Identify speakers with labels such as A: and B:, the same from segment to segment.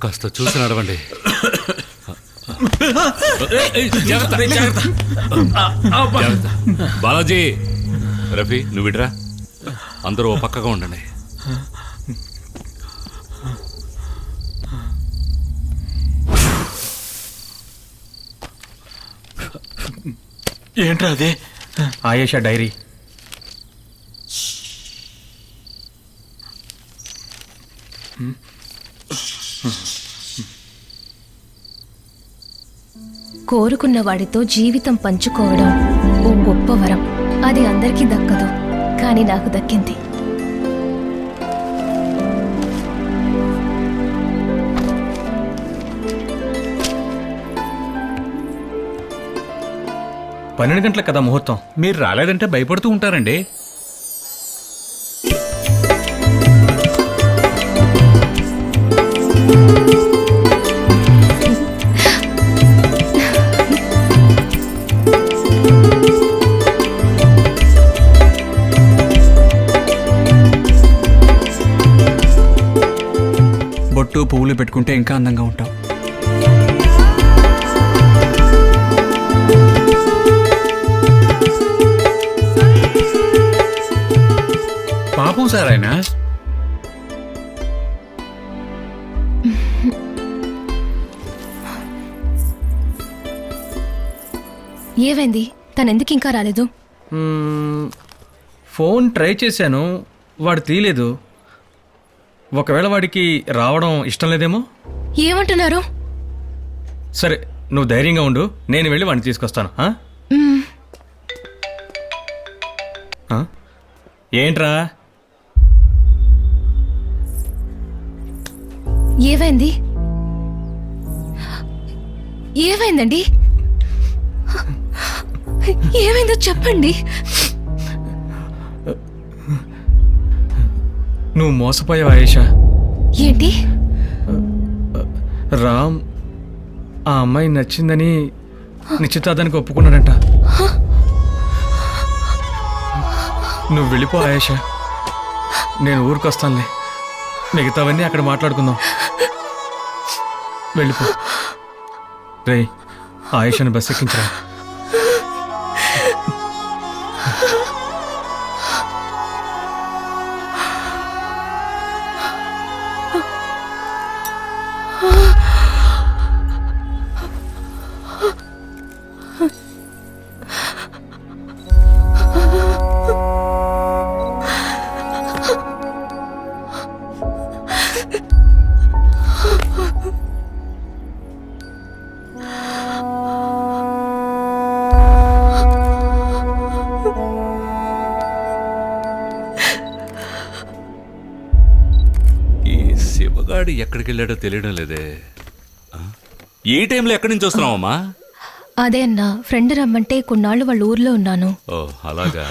A: కాస్త చూసి నడవండి. బాలాజీ, రఫీ నువ్వు విడరా. అందరూ ఓ పక్కగా ఉండండి.
B: ఏంట్రా అదే?
C: ఆయేషా డైరీ.
D: కోరుకున్న వాడితో జీవితం పంచుకోవడం ఓ గొప్ప వరం. అది అందరికీ దక్కదు, కానీ నాకు దక్కింది.
C: పన్నెండు గంటలకు కదా ముహూర్తం.
B: మీరు రాలేదంటే భయపడుతూ ఉంటారండి.
E: బొట్టు పువ్వులు పెట్టుకుంటే ఇంకా అందంగా ఉంటాం.
B: పాపం సార్ ఆయన.
D: ఏమైంది? తనెందుకు ఇంకా రాలేదు?
C: ఫోన్ ట్రై చేశాను, వాడు తీయలేదు. ఒకవేళ వాడికి రావడం ఇష్టం లేదేమో.
D: ఏమంటున్నారు?
C: సరే, నువ్వు ధైర్యంగా ఉండు, నేను వెళ్ళి వాడిని తీసుకొస్తాను. ఏంట్రా?
D: ఏమైంది? ఏమైందండి? ఏమైందో చెప్పండి.
C: నువ్వు మోసపోయావు ఆయేషా.
D: ఏంటి?
C: రామ్ ఆ అమ్మాయి నచ్చిందని నిశ్చితార్థానికి ఒప్పుకున్నాడంట. నువ్వు వెళ్ళిపో ఆయేషా, నేను ఊరికొస్తానులే. మిగతావన్నీ అక్కడ మాట్లాడుకుందాం. వెళ్ళిపో. రే, ఆయేషాని బస్ ఎక్కించరా.
A: శివగాడు ఎక్కడికి వెళ్ళాడో తెలియడం లేదే. ఈ టైంలో ఎక్కడి నుంచి వస్తున్నావమ్మా?
D: అదే అన్నా, ఫ్రెండ్ రమ్మంటే కొన్నాళ్ళు వాళ్ళ ఊర్లో ఉన్నాను.
A: ఓ అలాగా.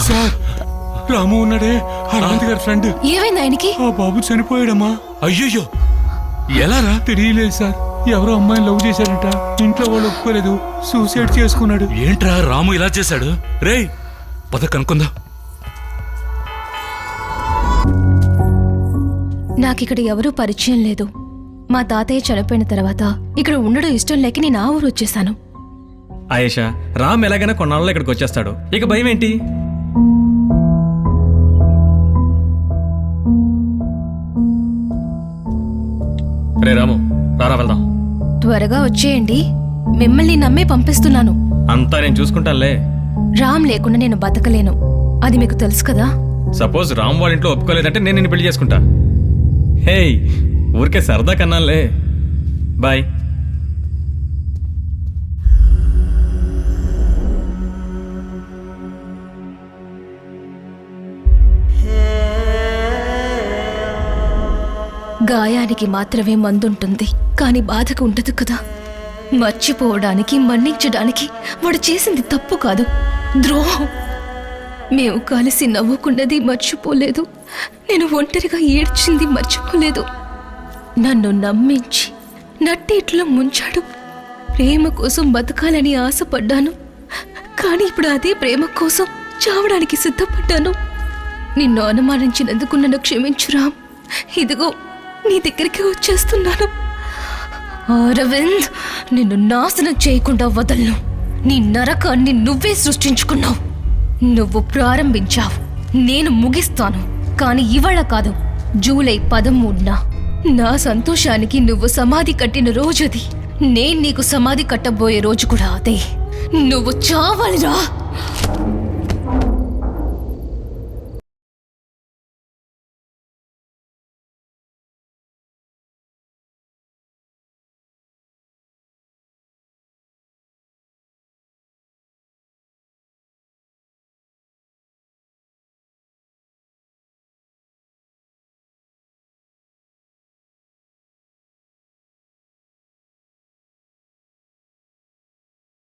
E: సార్, రాము ఉన్నాడే, అనంత్ గారి ఫ్రెండ్.
D: ఏమైంది ఆయనకి?
E: ఆ బాబు చనిపోయాడమ్మా.
A: అయ్యో, ఎలారా?
E: తెలియలేదు సార్, ఎవరో అమ్మాయిని లవ్ చేశారంట. ఇంట్లో వాళ్ళు ఒప్పుకోలేదు, సూసైడ్ చేసుకున్నాడు.
A: ఏంట్రా రాము ఇలా చేశాడు? రేయ్ పద కనుక్కుందా.
D: నాకిక్కడ ఎవరూ పరిచయం లేదు. మా తాతయ్య చనిపోయిన తర్వాత ఇక్కడ ఉండడం ఇష్టం లేక నేను ఆ ఊరు వచ్చేసాను.
C: ఆయేషా, రామ్ ఎలాగైనా కొన్నాళ్ళలో ఇక్కడికి వచ్చేస్తాడు, ఇక భయం ఏంటి? రే రాము, రారా వెళ్దాం.
D: త్వరగా వచ్చేయండి, మిమ్మల్ని నమ్మే పంపిస్తున్నాను.
C: అంతా నేను చూసుకుంటానులే.
D: రామ్ లేకుండా నేను బతకలేను, అది మీకు తెలుసు కదా.
C: సపోజ్ రామ్ వాళ్ళ ఇంట్లో ఒప్పుకోలేదంటే నేను నిన్ను పెళ్లి చేసుకుంటా. హే, ఊరికే సరదా కన్నాలే. బాయ్.
D: గాయానికి మాత్రమే మందుంటుంది, కానీ బాధకు ఉండదు కదా. మర్చిపోవడానికి, మన్నించడానికి వాడు చేసింది తప్పు కాదు, ద్రోహం. మేము కలిసి నవ్వుకున్నది మర్చిపోలేదు, నేను ఒంటరిగా ఏడ్చింది మర్చిపోలేదు. నన్ను నమ్మించి నట్టేట్లో ముంచాడు. ప్రేమ కోసం బతకాలని ఆశపడ్డాను, కానీ ఇప్పుడు అదే ప్రేమ కోసం చావడానికి సిద్ధపడ్డాను. నిన్ను అనుమానించినందుకు నన్ను క్షమించు రామ్. ఇదిగో నీ దగ్గరికి వచ్చేస్తున్నాను. అరవింద్, నిన్ను నాశనం చేయకుండా వదలను. నీ నరకాన్ని నువ్వే సృష్టించుకున్నావు. నువ్వు ప్రారంభించావు, నేను ముగిస్తాను. కానీ ఇవాళ కాదు, జూలై 13న నా సంతోషానికి నువ్వు సమాధి కట్టిన రోజు అది. నేను నీకు సమాధి కట్టబోయే రోజు కూడా అదే. నువ్వు చావాలిరా.